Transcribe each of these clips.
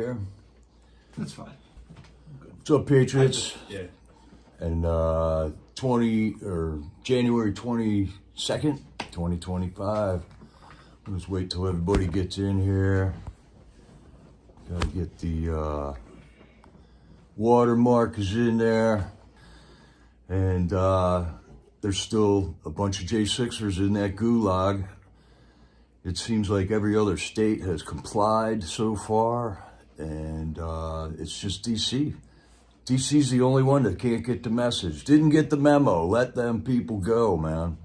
here? That's fine. What's up, Patriots? Yeah. And January 22nd, 2025. Let's wait till everybody gets in here. Gotta get the watermark is in there. And there's still a bunch of J6ers in that gulag. It seems like every other state has complied so far. And it's just DC. DC's the only one that can't get the message. Didn't get the memo. Let them people go, man.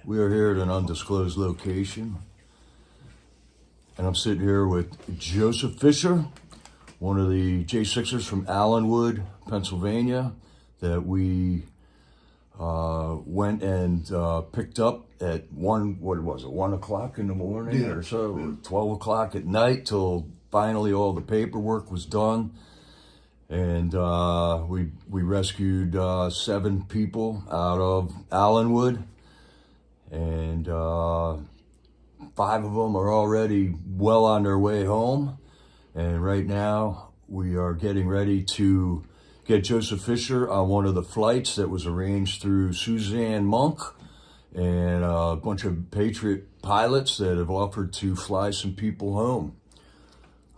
We are here at an undisclosed location. And I'm sitting here with Joseph Fisher, one of the J6ers from Allenwood, Pennsylvania, that we went and picked up at 1 o'clock in the morning or so, 12 o'clock at night, till finally all the paperwork was done. And we rescued 7 people out of Allenwood, and 5 of them are already well on their way home. And right now we are getting ready to get Joseph Fisher on one of the flights that was arranged through Suzanne Monk and a bunch of Patriot pilots that have offered to fly some people home.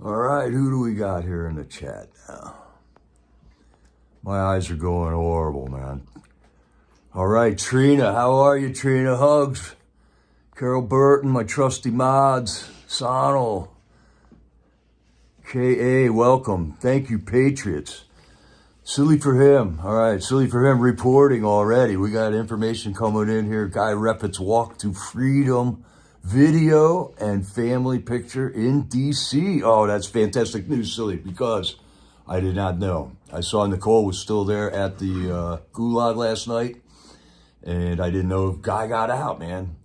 All right, who do we got here in the chat now? My eyes are going horrible, man. All right, Trina, how are you, Trina? Hugs. Carol Burton, my trusty mods. Sonal. K.A., welcome. Thank you, Patriots. Silly for him. All right, silly for him reporting already. We got information coming in here. Guy Reffitt's Walk to Freedom video and family picture in D.C. Oh, that's fantastic news, Silly, because I did not know. I saw Nicole was still there at the gulag last night, and I didn't know if Guy got out, man.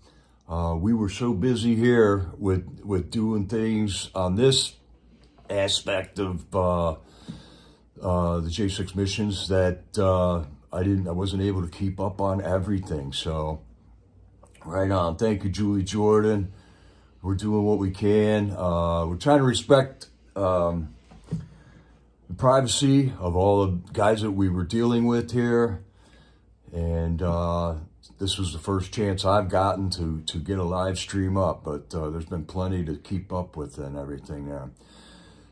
We were so busy here with doing things on this aspect of the J6 missions that I wasn't able to keep up on everything. So right on. Thank you, Julie Jordan. We're doing what we can. We're trying to respect the privacy of all the guys that we were dealing with here. And this was the first chance I've gotten to get a live stream up, but there's been plenty to keep up with and everything there.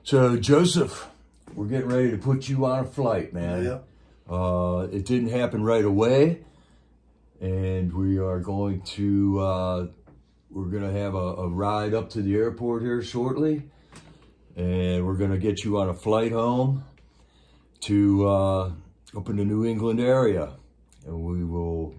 So, Joseph, we're getting ready to put you on a flight, man. Yep. It didn't happen right away, and we are going to have a ride up to the airport here shortly, and we're going to get you on a flight home to up in the New England area, and we will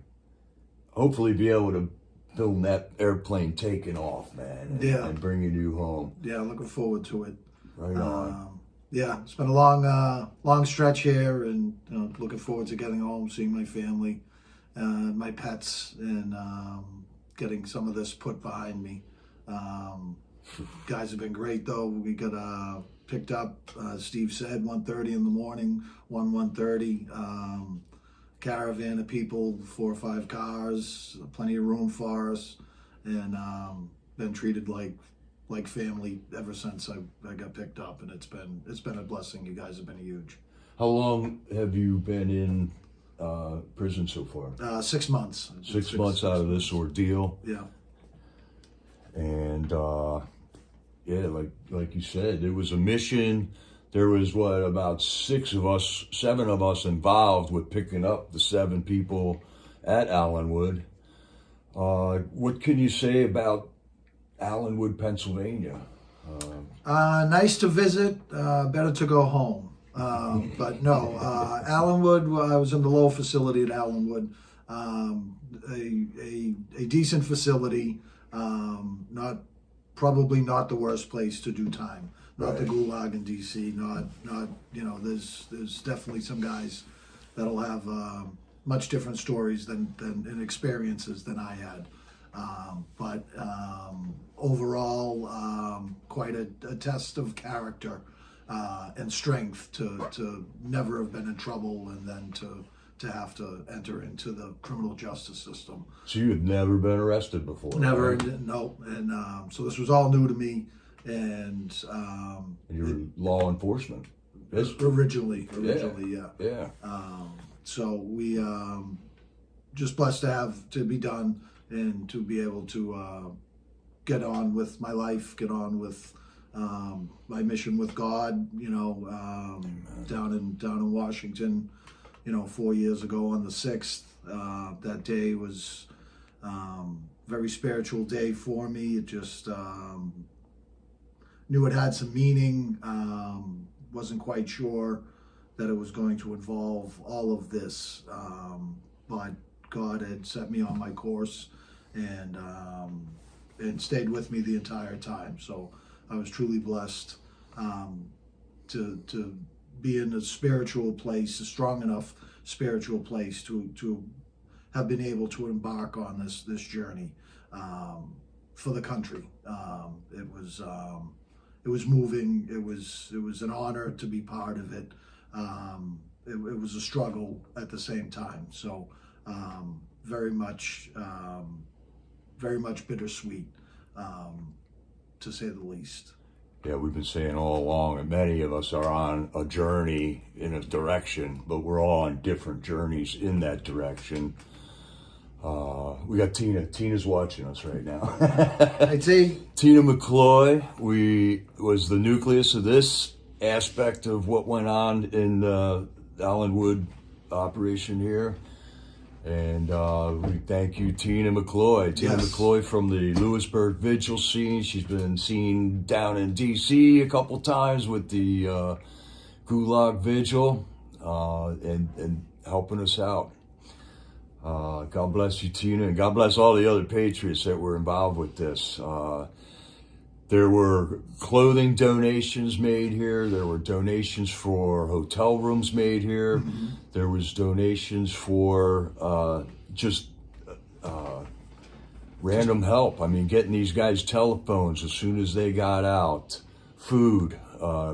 hopefully be able to film that airplane taking off, man, and bringing you home. Yeah, looking forward to it. Right on. Yeah, it's been a long stretch here, and looking forward to getting home, seeing my family, my pets, and getting some of this put behind me. Guys have been great, though. We got picked up, Steve said, 1:30 in the morning, 1:30. Caravan of people, 4 or 5 cars, plenty of room for us, and been treated like family ever since I got picked up, and it's been a blessing. You guys have been huge. How long have you been in prison so far? 6 months. 6 months out of this ordeal. Yeah. And like you said, it was a mission. There was about 7 of us involved with picking up the 7 people at Allenwood. What can you say about Allenwood, Pennsylvania? Nice to visit, better to go home. But no, Allenwood, I was in the low facility at Allenwood. A decent facility, probably not the worst place to do time. Not the gulag in DC, there's definitely some guys that'll have much different stories and experiences than I had. But overall, quite a test of character and strength to never have been in trouble, and then to have to enter into the criminal justice system. So you had never been arrested before? Never, right? no. And so this was all new to me. And You're law enforcement. originally, yeah. Yeah. So we just blessed to be done and to be able to get on with my life, get on with my mission with God. Down in Washington, 4 years ago on the 6th. That day was very spiritual day for me. It just knew it had some meaning. Wasn't quite sure that it was going to involve all of this, but God had set me on my course and stayed with me the entire time. So I was truly blessed to be in a spiritual place, a strong enough spiritual place to have been able to embark on this journey for the country. It was moving. It was an honor to be part of it. It was a struggle at the same time. So very much bittersweet, to say the least. Yeah, we've been saying all along that many of us are on a journey in a direction, but we're all on different journeys in that direction. We got Tina. Tina's watching us right now. I'd say Tina McCloy was the nucleus of this aspect of what went on in the Allenwood operation here. And we thank you, Tina McCloy. Tina Yes. McCloy from the Lewisburg Vigil scene. She's been seen down in D.C. a couple times with the Gulag Vigil and helping us out. God bless you, Tina, and God bless all the other patriots that were involved with this. There were clothing donations made here. There were donations for hotel rooms made here. Mm-hmm. There was donations for just random help. I mean, getting these guys telephones as soon as they got out, food,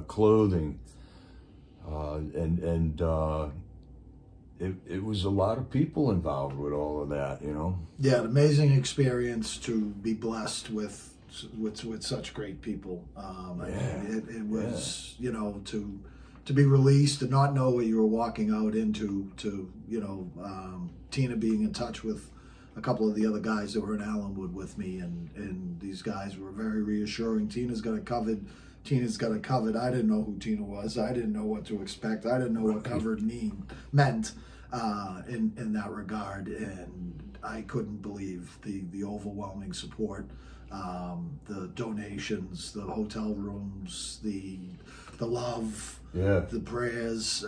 clothing, and it was a lot of people involved with all of that, Yeah, an amazing experience to be blessed with such great people. It was, to be released and not know what you were walking out into, Tina being in touch with a couple of the other guys that were in Allenwood with me, and these guys were very reassuring. Tina's got it covered. I didn't know who Tina was. I didn't know what to expect. I didn't know what covered meant in that regard, and I couldn't believe the overwhelming support, the donations, the hotel rooms, the love, the prayers.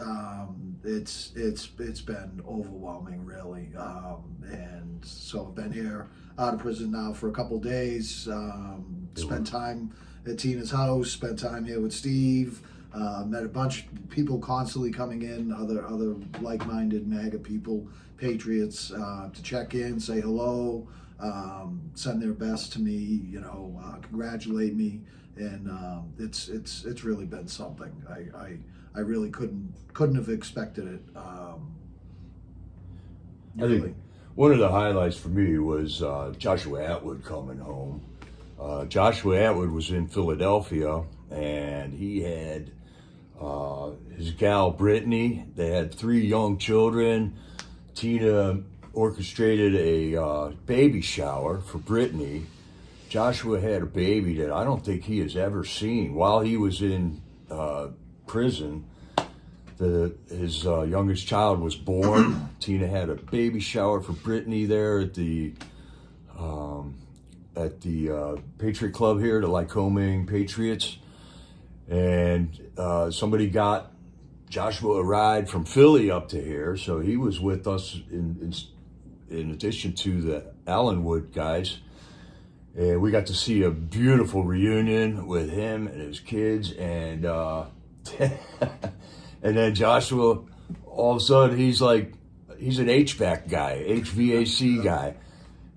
It's been overwhelming, really. And so I've been here out of prison now for a couple days. Spent time at Tina's house. Spent time here with Steve. Met a bunch of people constantly coming in, other like-minded MAGA people, patriots, to check in, say hello, send their best to me, congratulate me, and it's really been something. I really couldn't have expected it. Really. I think one of the highlights for me was Joshua Atwood coming home. Joshua Atwood was in Philadelphia, and he had his gal Brittany. They had 3 young children. Tina orchestrated a baby shower for Brittany. Joshua had a baby that I don't think he has ever seen. While he was in prison, his youngest child was born. Tina had a baby shower for Brittany there at the Patriot Club here, the Lycoming Patriots. And somebody got Joshua a ride from Philly up to here, so he was with us in addition to the Allenwood guys. And we got to see a beautiful reunion with him and his kids. And and then Joshua, all of a sudden, he's an HVAC guy, HVAC guy.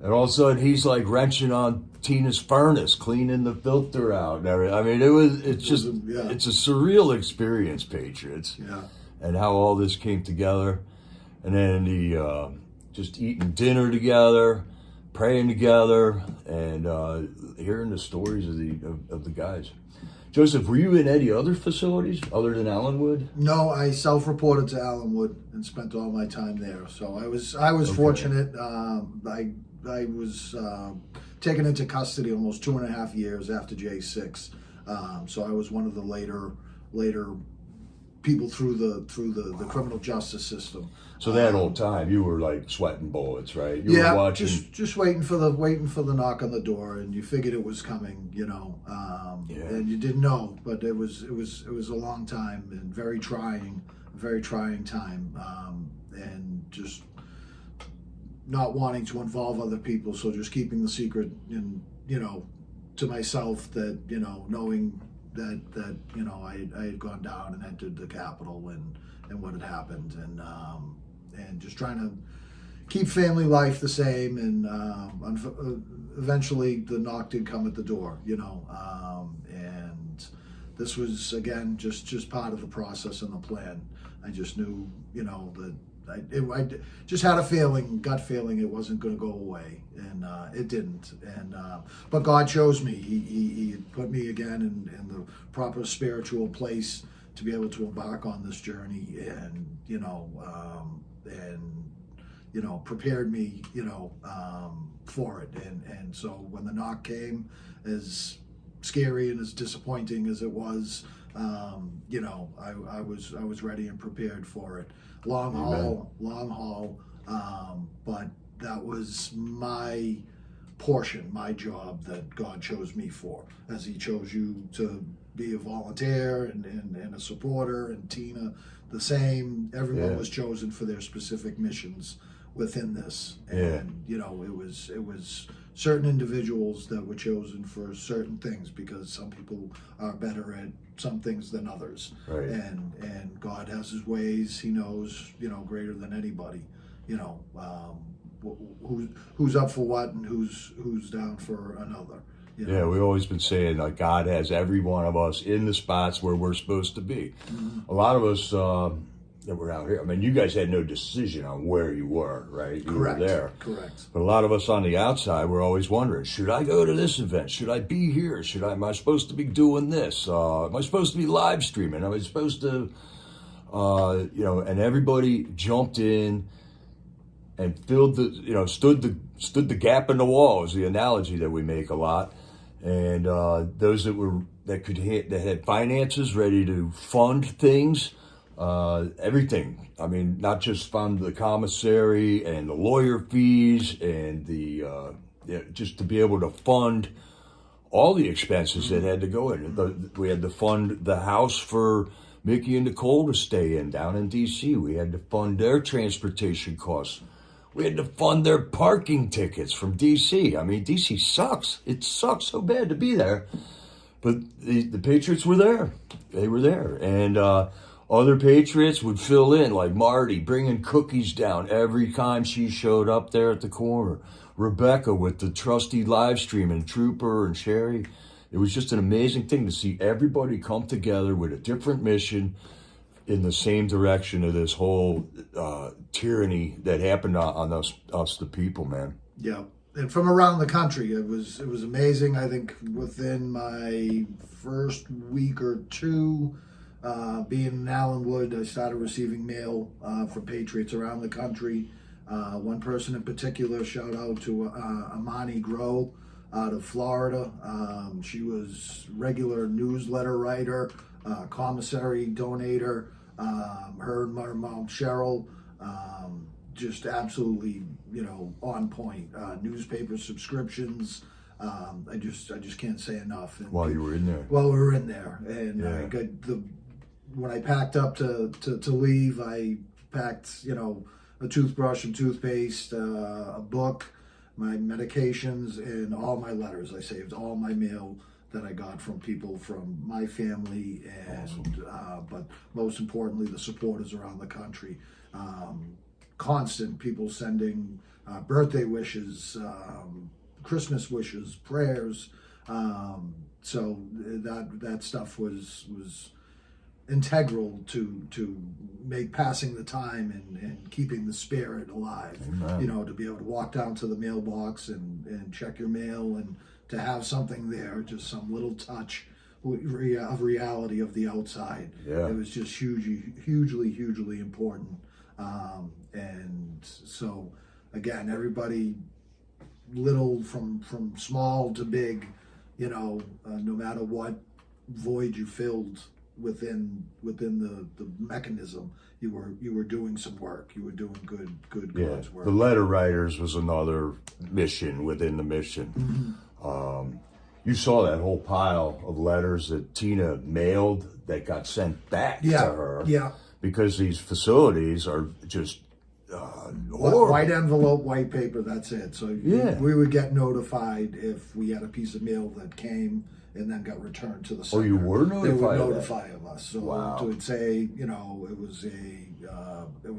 And all of a sudden, he's like wrenching on Tina's furnace, cleaning the filter out and everything. I mean, it's a surreal experience, Patriots. Yeah. And how all this came together. And then just eating dinner together, praying together and hearing the stories of the guys. Joseph, were you in any other facilities other than Allenwood? No, I self-reported to Allenwood and spent all my time there. So I was fortunate. I was taken into custody almost 2.5 years after J6. So I was one of the later people through the criminal justice system. So that whole time you were like sweating bullets, right? You Yeah, were watching. just waiting for the knock on the door, and you figured it was coming, and you didn't know, but it was a long time and very trying time, and just not wanting to involve other people, so just keeping the secret in, to myself, that knowing that I had gone down and entered the Capitol and what had happened, and just trying to keep family life the same, and eventually the knock did come at the door, and this was again just part of the process and the plan. I just knew, that I just had a gut feeling it wasn't going to go away, and it didn't. And but God chose me. He put me again in the proper spiritual place to be able to embark on this journey, and prepared me, for it. And so when the knock came, as scary and as disappointing as it was, I was ready and prepared for it. Long haul, but that was my portion, my job that God chose me for, as He chose you to be a volunteer and a supporter, and Tina the same. Everyone was chosen for their specific missions within this, and it was certain individuals that were chosen for certain things, because some people are better at some things than others, right. And God has His ways. He knows, greater than anybody, who's up for what and who's down for another. Yeah, we've always been saying like God has every one of us in the spots where we're supposed to be. A lot of us that were out here, I mean, you guys had no decision on where you were, right? You Correct. were there. Correct. But a lot of us on the outside were always wondering, should I go to this event? Should I be here? Am I supposed to be doing this? Am I supposed to be live streaming? Am I supposed to, and everybody jumped in and filled stood the gap in the wall is the analogy that we make a lot. And those that had finances ready to fund things, everything. I mean, not just fund the commissary and the lawyer fees and just to be able to fund all the expenses that had to go in. We had to fund the house for Mickey and Nicole to stay in down in D.C. We had to fund their transportation costs. We had to fund their parking tickets from D.C. I mean, D.C. sucks. It sucks so bad to be there. But the Patriots were there. They were there. And other Patriots would fill in, like Marty, bringing cookies down every time she showed up there at the corner. Rebecca with the trusty live stream, and Trooper and Sherry. It was just an amazing thing to see everybody come together with a different mission in the same direction of this whole tyranny that happened on us the people, man. Yeah, and from around the country, it was amazing. I think within my first week or two, being in Allenwood, I started receiving mail from Patriots around the country. One person in particular, shout out to Amani Grow out of Florida. She was regular newsletter writer, commissary donator. Her and my mom Cheryl, just absolutely, on point. Newspaper subscriptions. I just can't say enough. And while you were in there. While we were in there, and I got when I packed up to leave, I packed a toothbrush and toothpaste, a book, my medications, and all my letters. I saved all my mail that I got from people from my family, and awesome. But most importantly, the supporters around the country. Constant people sending birthday wishes, Christmas wishes, prayers. So that stuff was integral to make passing the time and keeping the spirit alive. Amen. You know, to be able to walk down to the mailbox and check your mail, and to have something there, just some little touch of reality of the outside. Yeah. It was just hugely important. And so, again, everybody, little from small to big, you know, no matter what void you filled within the mechanism, you were doing some work. You were doing good Yeah, God's work. the letter writers was another mission within the mission. You saw that whole pile of letters that Tina mailed that got sent back to her. Yeah. Because these facilities are just horrible. White envelope, white paper, that's it. So Yeah. we would get notified if we had a piece of mail that came and then got returned to the sender. Oh, you were They notified would of that? notify of us. So Wow. it would say, you know, it was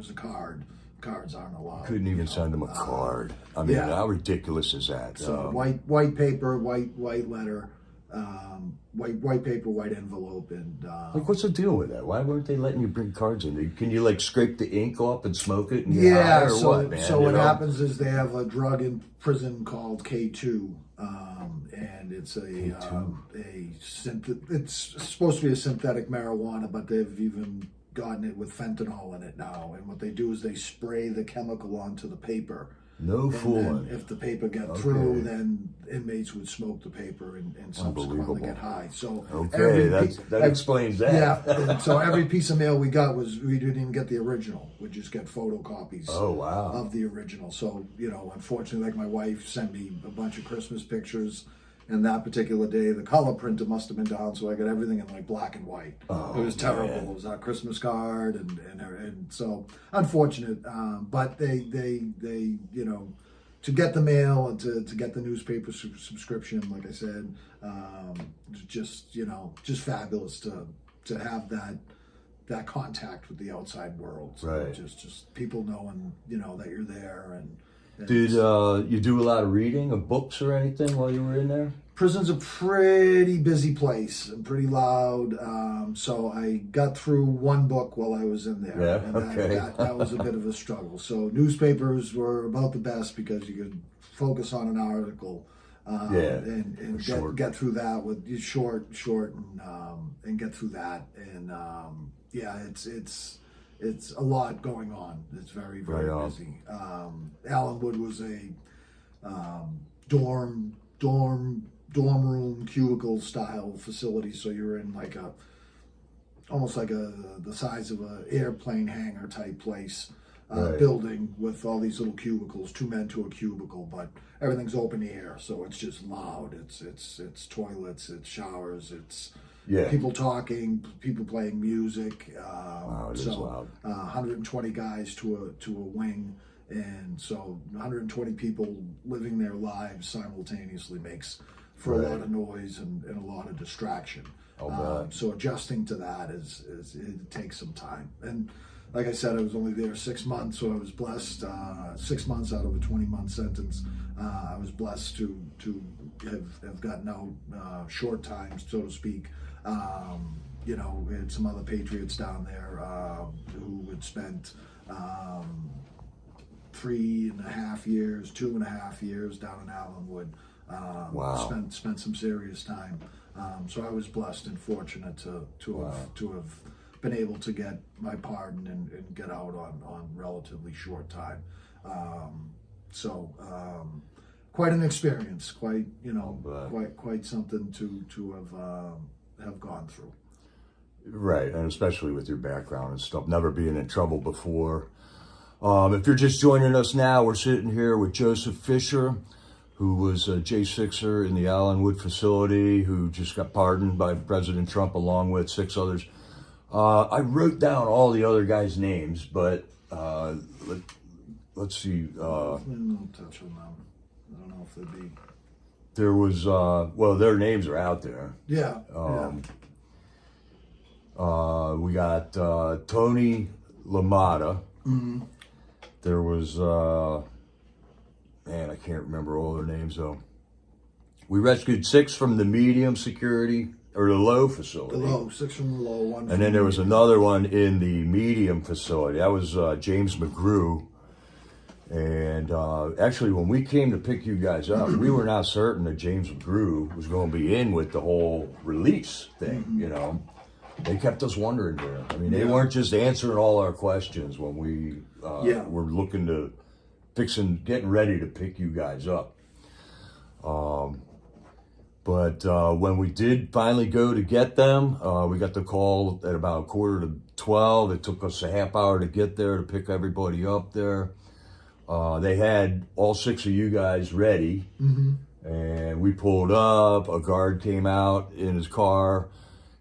a card. Cards aren't allowed. Couldn't even you know. send them a card. I mean, yeah. how ridiculous is that? So white paper, white letter, white paper, white envelope, and like, what's the deal with that? Why weren't they letting you bring cards in? Can you like scrape the ink off and smoke it and get high, yeah. or So what, man? so You what know? happens is they have a drug in prison called K2, and it's it's supposed to be a synthetic marijuana, but they've even gotten it with fentanyl in it now. And what they do is they spray the chemical onto the paper. No And fooling. then if the paper got Okay. through, then inmates would smoke the paper and subsequently Unbelievable. get high. So Okay, that explains that. Yeah. And so every piece of mail we got we didn't even get the original. We just get photocopies. Oh, wow. Of the original. So, you know, unfortunately, like my wife sent me a bunch of Christmas pictures. And that particular day, the color printer must have been down, so I got everything in like black and white. Oh, it was terrible. man. It was our Christmas card, and so unfortunate. But they you know, to get the mail and to get the newspaper subscription, like I said, just, you know, just fabulous to have that contact with the outside world. So Right. Just people knowing, you know, that you're there. And Did you do a lot of reading of books or anything while you were in there? prison's a pretty busy place and pretty loud. So I got through one book while I was in there. Yeah, And okay. that was a bit of a struggle. So newspapers were about the best because you could focus on an article. And short. get through that with short and get through that. And yeah, it's a lot going on. It's very Right on. busy. Allenwood was a dorm room cubicle style facility, so you're in like almost like the size of an airplane hangar type place. Right. Building with all these little cubicles, 2 men to a cubicle, but everything's open air, so it's just loud. It's toilets, it's showers, it's Yeah. people talking, people playing music. Wow, it is loud. 120 guys to a wing, and so 120 people living their lives simultaneously makes for a Right. lot of noise and a lot of distraction. I'll bet. So adjusting to that is it takes some time. And like I said, I was only there 6 months, so I was blessed. 6 months out of a 20-month sentence, I was blessed to have gotten out short time, so to speak. You know, we had some other patriots down there who had spent 3.5 years, 2.5 years down in Allenwood. Wow. Spent some serious time. So I was blessed and fortunate to have been able to get my pardon and get out on relatively short time. So quite an experience, quite, you know, quite something to have gone through. Right, and especially with your background and stuff, never being in trouble before. If you're just joining us now, we're sitting here with Joseph Fisher, who was a J6er in the Allenwood facility, who just got pardoned by President Trump along with 6 others. I wrote down all the other guys' names, but let's see. We'll touch on them. I don't know if they'd be. There was, well, their names are out there. Yeah. We got Tony LaMotta. Mm-hmm. There was, man, I can't remember all their names though. We rescued 6 from the medium security or the low facility. The low, 6 from the low, 1 from And then there was the medium. another one in the medium facility. That was James McGrew. And actually, when we came to pick you guys up, we were not certain that James McGrew was going to be in with the whole release thing, you know. They kept us wondering there. I mean, they weren't just answering all our questions when we were looking to getting ready to pick you guys up. But when we did finally go to get them, we got the call at about 11:45. It took us a half hour to get there to pick everybody up there. They had all 6 of you guys ready, and we pulled up. A guard came out in his car,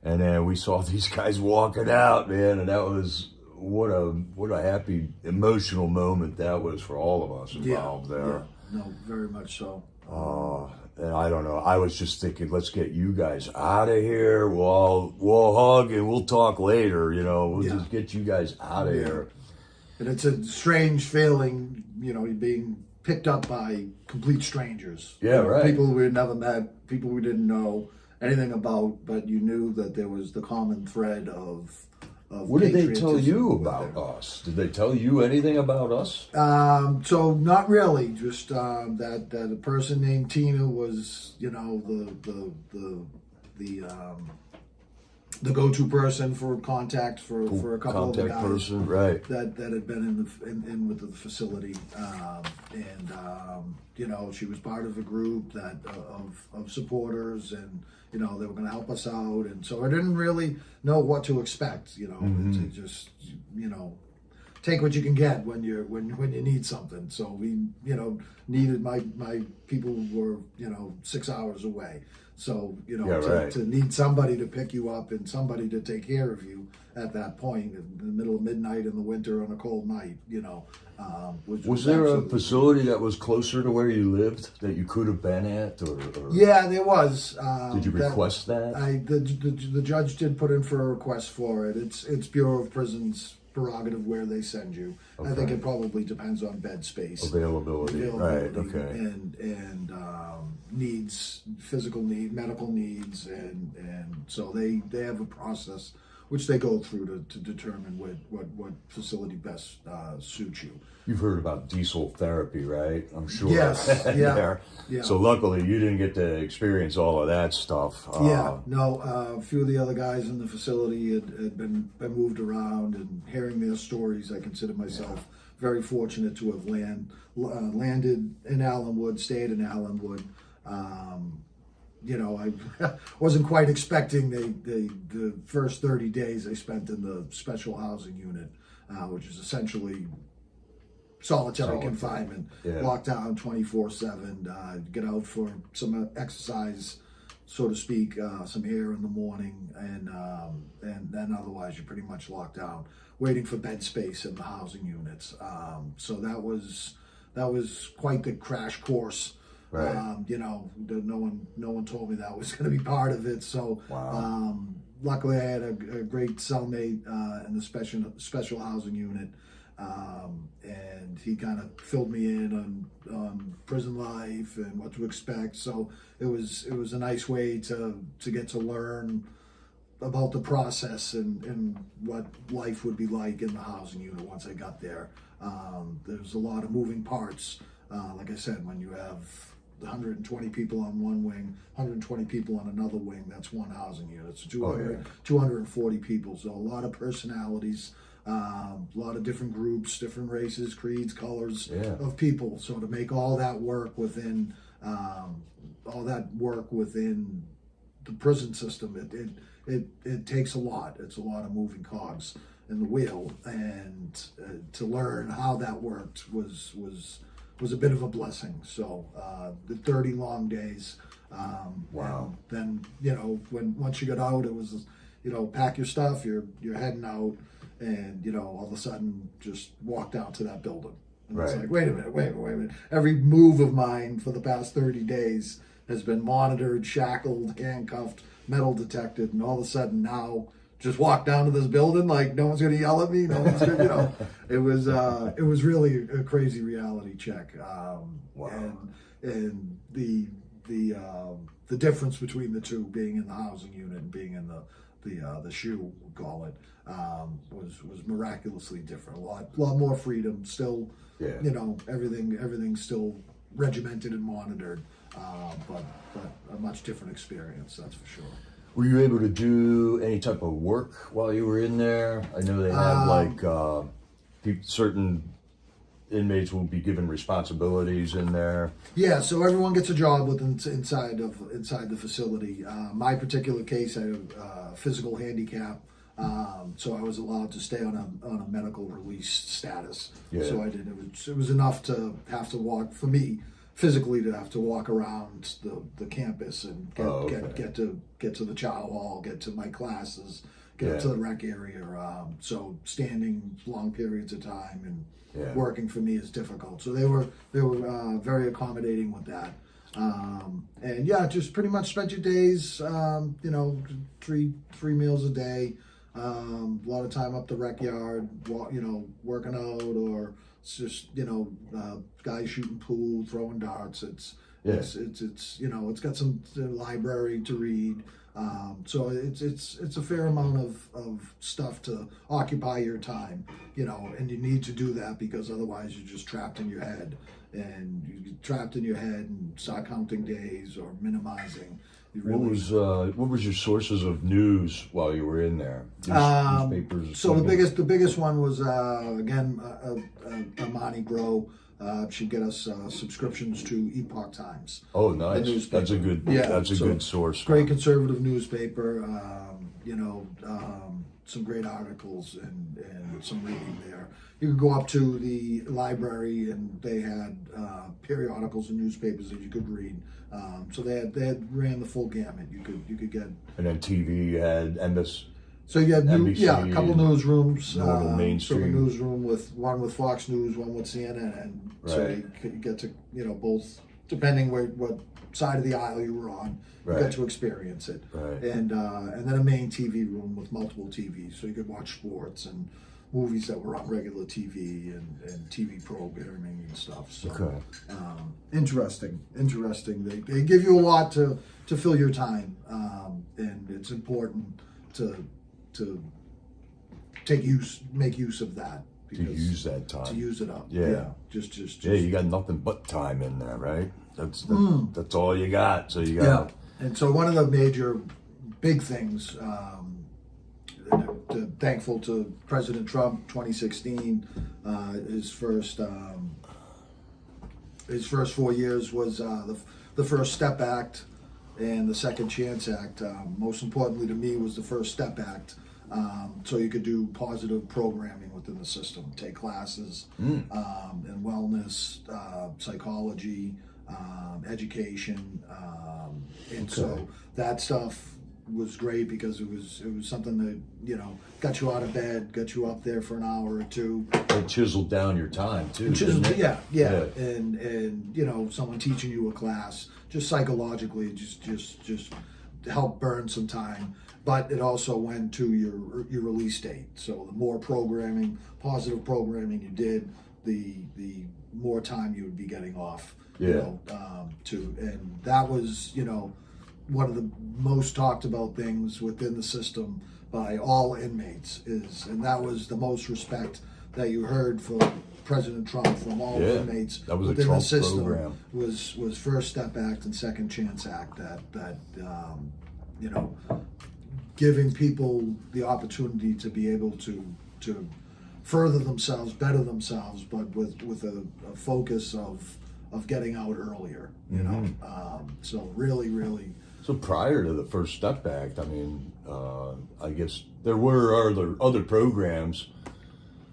and then we saw these guys walking out, man, and that was what a happy, emotional moment that was for all of us involved there. Yeah. No, very much so. And I don't know. I was just thinking, let's get you guys out of here. We'll hug and we'll talk later. You know, we'll just get you guys out of here. And it's a strange feeling, you know, being picked up by complete strangers. Yeah, right. People we never met, people we didn't know anything about, but you knew that there was the common thread of what did they tell you patriotism about there. us? Did they tell you anything about us? So not really. Just that a person named Tina was, you know, the go-to person for contact for a couple of the Contact guys person, right? that had been in with the facility, you know, she was part of a group that of supporters, and you know they were going to help us out, and so I didn't really know what to expect. You know, to just, you know, take what you can get when you need something. So we, you know, needed my people were, you know, 6 hours away. So, you know, to need somebody to pick you up and somebody to take care of you at that point in the middle of midnight in the winter on a cold night, you know. Was there a facility that was closer to where you lived that you could have been at? Or Yeah, there was. Did you request that? The judge did put in for a request for it. It's Bureau of Prisons prerogative where they send you. I think it probably depends on bed space. Availability. Right, okay. And needs, physical need, medical needs, and so they have a process which they go through to determine what facility best suits you. You've heard about diesel therapy, right? I'm sure. Yes, yeah. So luckily you didn't get to experience all of that stuff. A few of the other guys in the facility had been moved around, and hearing their stories, I consider myself very fortunate to have landed in Allenwood, stayed in Allenwood. You know, I wasn't quite expecting the first 30 days I spent in the special housing unit, which is essentially solitary confinement, locked down 24/7. Get out for some exercise, so to speak, some air in the morning, and then otherwise you're pretty much locked down, waiting for bed space in the housing units. So that was quite the crash course. Right. You know, no one told me that was going to be part of it. So, luckily, I had a great cellmate in the special housing unit, and he kind of filled me in on prison life and what to expect. So it was a nice way to get to learn about the process and what life would be like in the housing unit once I got there. There's a lot of moving parts. Like I said, when you have 120 people on one wing, 120 people on another wing, that's one housing unit. So 240 people. So a lot of personalities, a lot of different groups, different races, creeds, colors of people. So to make all that work within the prison system, it takes a lot. It's a lot of moving cogs in the wheel, and to learn how that worked was a bit of a blessing. So the 30 long days. Wow. Then, you know, once you got out, it was, you know, pack your stuff, you're heading out, and, you know, all of a sudden just walk down to that building. And it's like, wait a minute. Every move of mine for the past 30 days has been monitored, shackled, handcuffed, metal detected, and all of a sudden now just walk down to this building like no one's going to yell at me. No one's going to, you know. It was really a crazy reality check. And the the difference between the two, being in the housing unit and being in the SHU, we call it, was miraculously different. A lot more freedom. Still, you know, everything's still regimented and monitored, but a much different experience. That's for sure. Were you able to do any type of work while you were in there? I know they have certain inmates will be given responsibilities in there. Yeah, so everyone gets a job inside the facility. My particular case, I have physical handicap, so I was allowed to stay on a medical release status. Yeah. So I did. It was enough to have to walk, for me physically, to have to walk around the campus and get to the chow hall, get to my classes, get to the rec area. So standing long periods of time and working for me is difficult. So they were very accommodating with that. And yeah, just pretty much spent your days, you know, three meals a day, a lot of time up the rec yard, you know, working out, or it's just, you know, guys shooting pool, throwing darts. It's you know, it's got some library to read. So it's a fair amount of stuff to occupy your time, you know, and you need to do that because otherwise you're just trapped in your head, and you get trapped in your head and start counting days or minimizing. What was your sources of news while you were in there? Newspapers. So the biggest one was again Amani Grow. She'd get us subscriptions to Epoch Times. Oh, nice! That's a good. That's a good source. Great conservative newspaper. You know, some great articles and some reading there. You could go up to the library and they had periodicals and newspapers that you could read. So they had ran the full gamut. You could get. And then TV, you had NBC. So you had a couple newsrooms. Mainstream. So a newsroom with Fox News, one with CNN. Right. So you could get to, you know, both, depending what side of the aisle you were on, you got to experience it. Right. And then a main TV room with multiple TVs, so you could watch sports and movies that were on regular TV and TV programming and stuff. So interesting. They give you a lot to fill your time, and it's important to make use of that. To use that time. To use it up. Yeah. Just. Yeah, you got nothing but time in there, right? That's all you got. So you got. Yeah. And so one of the major big things, thankful to President Trump, 2016, his first 4 years was the First Step Act and the Second Chance Act. Most importantly to me was the First Step Act. So you could do positive programming within the system, take classes in wellness, psychology, education, and so that stuff was great because it was something that, you know, got you out of bed, got you up there for an hour or two. It chiseled down your time too. Yeah. And you know, someone teaching you a class just psychologically just to help burn some time. But it also went to your release date. So the more programming, positive programming you did, the more time you would be getting off. Yeah. You know, and that was, you know, one of the most talked about things within the system by all inmates and that was the most respect that you heard for President Trump from all inmates that was within a Trump the system program. was First Step Act and Second Chance Act that you know, giving people the opportunity to be able to further themselves, better themselves, but with a focus of getting out earlier, you know. So really. So prior to the First Step Act, I mean, I guess there were other programs,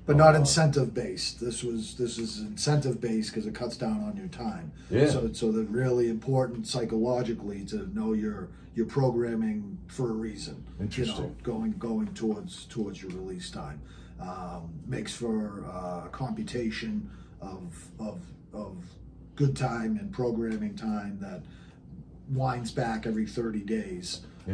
but not incentive based. This is incentive based because it cuts down on your time. Yeah. So they're really important psychologically to know your programming for a reason. Interesting. You know, going towards your release time makes for computation of good time and programming time that winds back every 30 days. You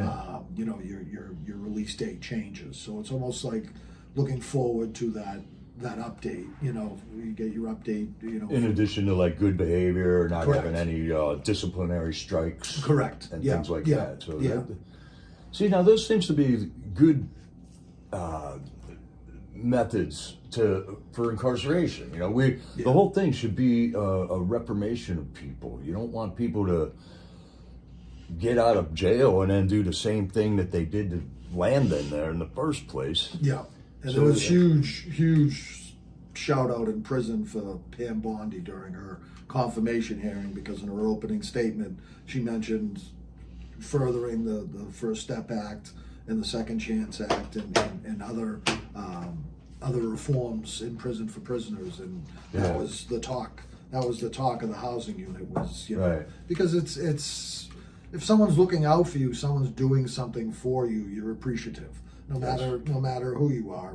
know, your release date changes. So it's almost like looking forward to that that update. You get your update. In addition to like good behavior, not Correct. having any disciplinary strikes, Correct. and Yeah. things like Yeah. that. So Yeah. see, now those seems to be good methods for incarceration. The whole thing should be a reformation of people. You don't want people to get out of jail and then do the same thing that they did to land in there in the first place. Yeah, and So- there was huge shout out in prison for Pam Bondi during her confirmation hearing, because in her opening statement she mentioned furthering the First Step Act and the Second Chance Act and other reforms in prison for prisoners, and Yeah. that was the talk. That was the talk of the housing unit, was Right. because it's if someone's looking out for you, someone's doing something for you, you're appreciative. No matter who you are,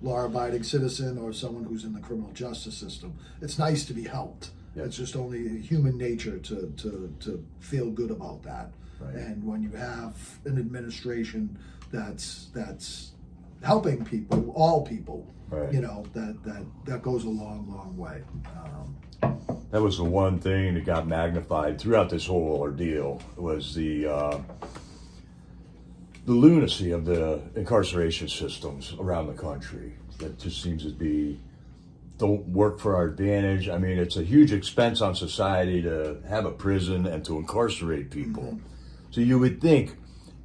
law-abiding citizen or someone who's in the criminal justice system. It's nice to be helped. Yeah. It's just only human nature to feel good about that. Right. And when you have an administration that's helping people, all people, Right. that goes a long way. That was the one thing that got magnified throughout this whole ordeal, was the lunacy of the incarceration systems around the country. That just seems to don't work for our advantage. I mean, it's a huge expense on society to have a prison and to incarcerate people. Mm-hmm. So you would think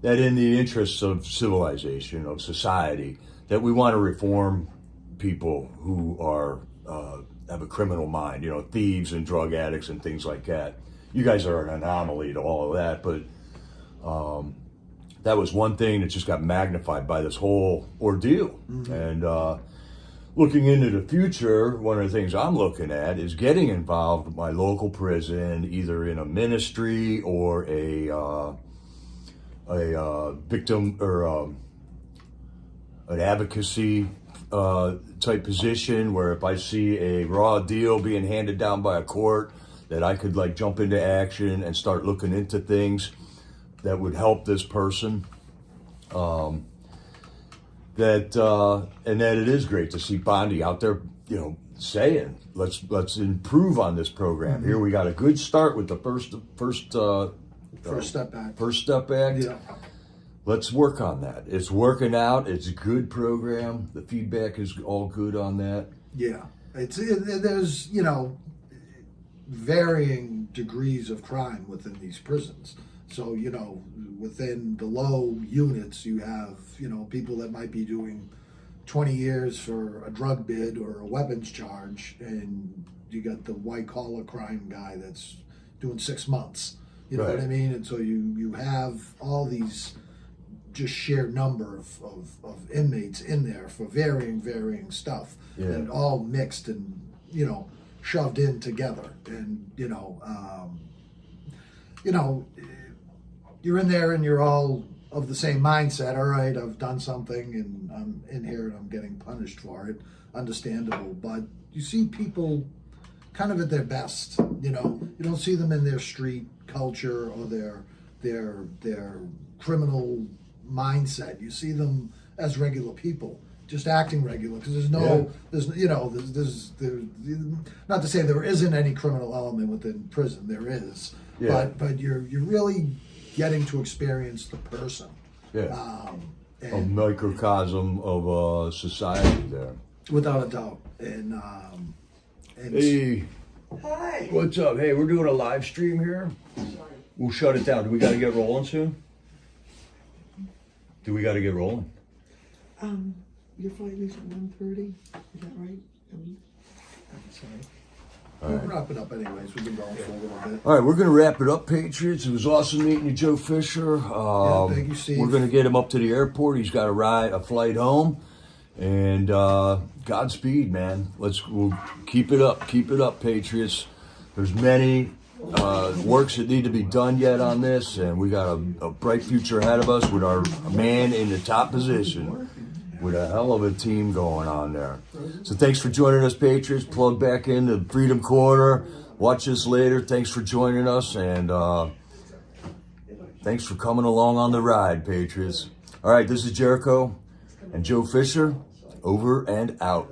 that in the interests of civilization, of society, that we want to reform people who are have a criminal mind, thieves and drug addicts and things like that. You guys are an anomaly to all of that, but that was one thing that just got magnified by this whole ordeal. Mm-hmm. And looking into the future, one of the things I'm looking at is getting involved with my local prison, either in a ministry or a victim or an advocacy type position, where if I see a raw deal being handed down by a court, that I could like jump into action and start looking into things that would help this person. And that it is great to see Bondi out there, saying let's improve on this program. Mm-hmm. Here we got a good start with the first Step Act. First Step Act. Yeah. Let's work on that. It's working out. It's a good program. The feedback is all good on that. Yeah, there's varying degrees of crime within these prisons. So within the low units, you have people that might be doing 20 years for a drug bid or a weapons charge, and you got the white collar crime guy that's doing 6 months. You know Right. what I mean? And so you have all these just sheer number of inmates in there for varying stuff, Yeah. and all mixed and shoved in together. And you're in there and you're all of the same mindset. All right, I've done something and I'm in here and I'm getting punished for it. Understandable, but you see people kind of at their best. You don't see them in their street culture or their criminal mindset. You see them as regular people, just acting regular, because there's not to say there isn't any criminal element within prison. There is, Yeah. but you're really getting to experience the person. Yeah. A And microcosm of society there. without a doubt. And Hey, Hi. what's up? Hey, we're doing a live stream here. We'll shut it down. Do we got to get rolling soon? Do we got to get rolling? Your flight leaves at 1:30. Is that right? sorry. All We'll right. wrap it up anyways. We've been going for a little bit. All right, we're going to wrap it up, Patriots. It was awesome meeting you, Joe Fisher. Thank you, Steve. We're going to get him up to the airport. He's got a flight home. And Godspeed, man. We'll keep it up, Patriots. There's many works that need to be done yet on this, and we got a bright future ahead of us with our man in the top position, with a hell of a team going on there. So thanks for joining us, Patriots. Plug back into Freedom Corner. Watch this later. Thanks for joining us, and thanks for coming along on the ride, Patriots. All right, this is Jericho and Joe Fisher. over and out.